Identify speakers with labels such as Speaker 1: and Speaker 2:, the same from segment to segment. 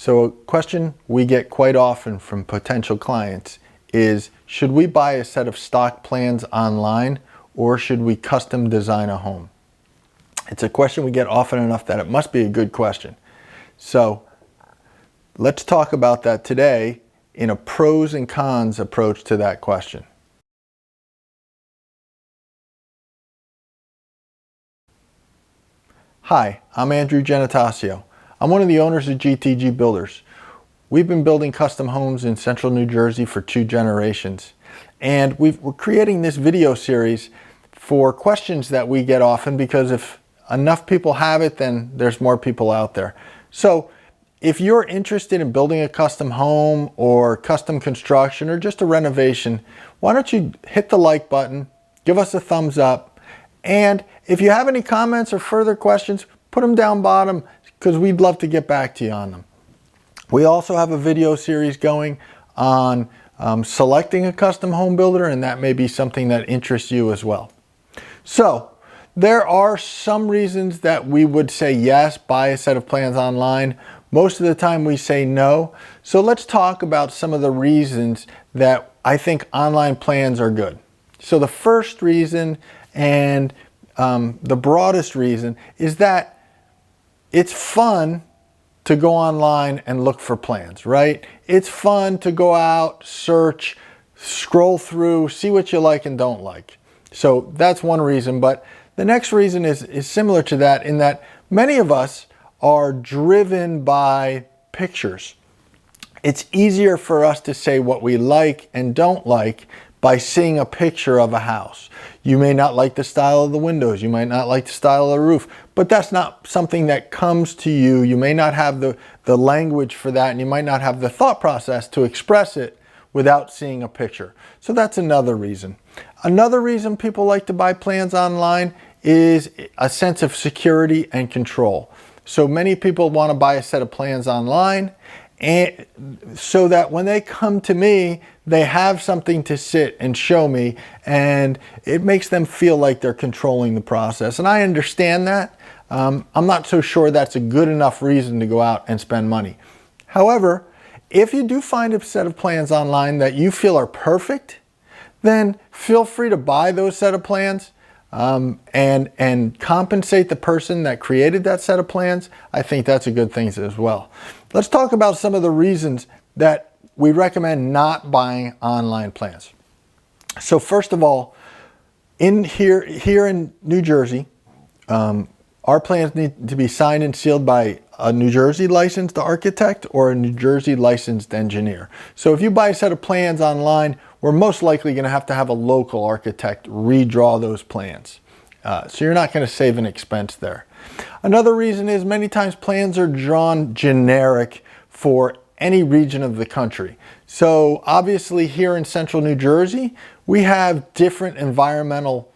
Speaker 1: So a question we get quite often from potential clients is, should we buy a set of stock plans online or should we custom design a home? It's a question we get often enough that it must be a good question. So let's talk about that today in a pros and cons approach to that question. Hi, I'm Andrew Giannattasio. I'm one of the owners of GTG Builders. We've been building custom homes in central New Jersey for 2 generations. And we're creating this video series for questions that we get often, because if enough people have it, then there's more people out there. So if you're interested in building a custom home or custom construction or just a renovation, why don't you hit the like button, give us a thumbs up, and if you have any comments or further questions, put them down bottom, because we'd love to get back to you on them. We also have a video series going on selecting a custom home builder, and that may be something that interests you as well. So there are some reasons that we would say yes, buy a set of plans online. Most of the time we say no. So let's talk about some of the reasons that I think online plans are good. So the first reason, and the broadest reason, is that it's fun to go online and look for plans, right? It's fun to go out, search, scroll through, see what you like and don't like. So that's one reason. But the next reason is similar to that, in that many of us are driven by pictures. It's easier for us to say what we like and don't like by seeing a picture of a house. You may not like the style of the windows, you might not like the style of the roof, but that's not something that comes to you. You may not have the language for that, and you might not have the thought process to express it without seeing a picture. So that's another reason. Another reason people like to buy plans online is a sense of security and control. So many people want to buy a set of plans online, and so that when they come to me, they have something to sit and show me, and it makes them feel like they're controlling the process. And I understand that. I'm not so sure that's a good enough reason to go out and spend money. However, if you do find a set of plans online that you feel are perfect, then feel free to buy those set of plans and compensate the person that created that set of plans. I think that's a good thing as well. Let's talk about some of the reasons that we recommend not buying online plans. So first of all, here in New Jersey, our plans need to be signed and sealed by a New Jersey licensed architect or a New Jersey licensed engineer. So if you buy a set of plans online, we're most likely going to have a local architect redraw those plans. So you're not going to save an expense there. Another reason is many times plans are drawn generic for any region of the country. So obviously here in central New Jersey, we have different environmental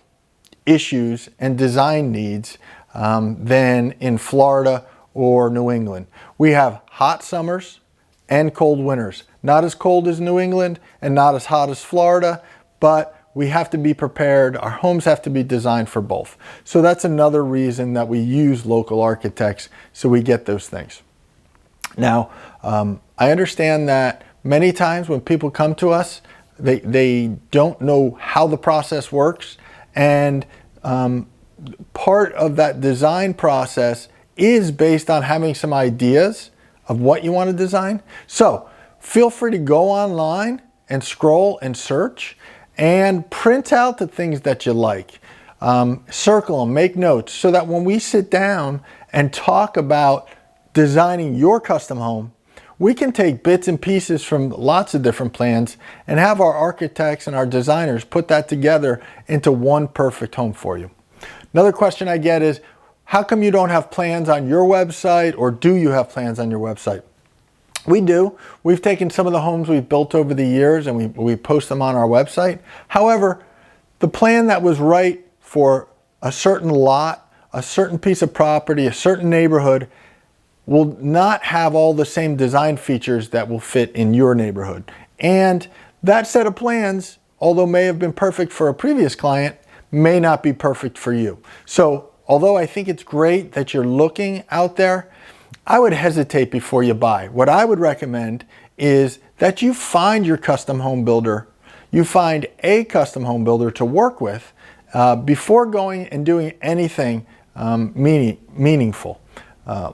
Speaker 1: issues and design needs than in Florida or New England. We have hot summers and cold winters. Not as cold as New England and not as hot as Florida, but we have to be prepared. Our homes have to be designed for both. So that's another reason that we use local architects, so we get those things. Now, I understand that many times when people come to us, they don't know how the process works, and part of that design process is based on having some ideas of what you want to design. So feel free to go online and scroll and search and print out the things that you like. Circle them, make notes, so that when we sit down and talk about designing your custom home, we can take bits and pieces from lots of different plans and have our architects and our designers put that together into one perfect home for you. Another question I get is, how come you don't have plans on your website, or do you have plans on your website? We do. We've taken some of the homes we've built over the years and we post them on our website. However, the plan that was right for a certain lot, a certain piece of property, a certain neighborhood, will not have all the same design features that will fit in your neighborhood. And that set of plans, although may have been perfect for a previous client, may not be perfect for you. So although I think it's great that you're looking out there, I would hesitate before you buy. What I would recommend is that you find your custom home builder. You find a custom home builder to work with before going and doing anything meaningful.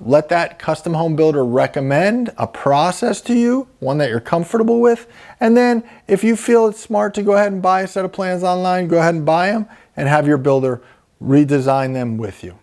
Speaker 1: Let that custom home builder recommend a process to you, one that you're comfortable with, and then if you feel it's smart to go ahead and buy a set of plans online, go ahead and buy them and have your builder redesign them with you.